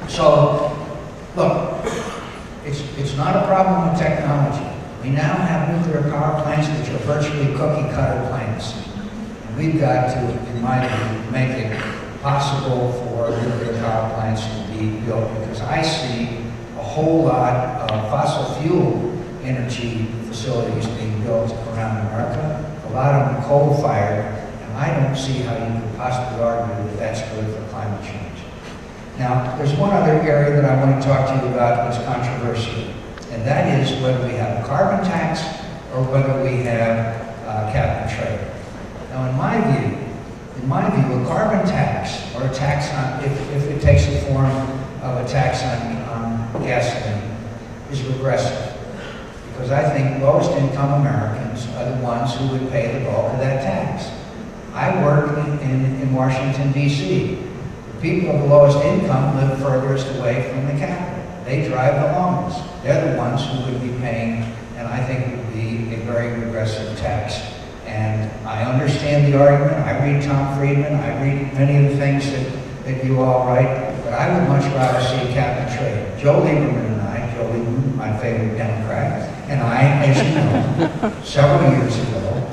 So, look, it's not a problem with technology. We now have nuclear power plants which are virtually cookie-cutter plants. And we've got to, in my view, make it possible for nuclear power plants to be built, because I see a whole lot of fossil fuel energy facilities being built around America, a lot of them coal-fired, and I don't see how you could possibly argue that that's good for climate change. Now, there's one other area that I want to talk to you about that's controversial, and that is whether we have a carbon tax or whether we have cap and trade. Now, in my view, a carbon tax, or a tax on, if it takes the form of a tax on gasoline, is regressive. Because I think lowest income Americans are the ones who would pay the bulk of that tax. I work in Washington, D.C. The people of the lowest income live furthest away from the capital. They drive the longest. They're the ones who would be paying, and I think it would be a very regressive tax. And I understand the argument. I read Tom Friedman. I read many of the things that you all write, but I would much rather see cap and trade. Joe Lieberman and I, Joe Lieberman, my favorite Democrat, and I, as you know, several years ago,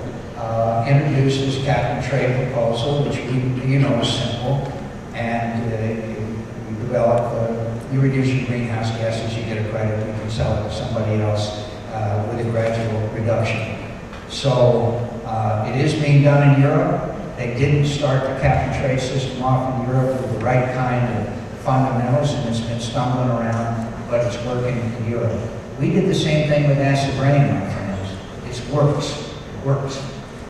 introduced this cap and trade proposal, which you know is simple, and you develop, you reduce your greenhouse gases, you get a credit, you can sell it to somebody else with a gradual reduction. So it is being done in Europe. They didn't start the cap and trade system off in Europe with the right kind of fundamentals, and it's been stumbling around, but it's working in Europe. We did the same thing with acid rain, my friends. It works.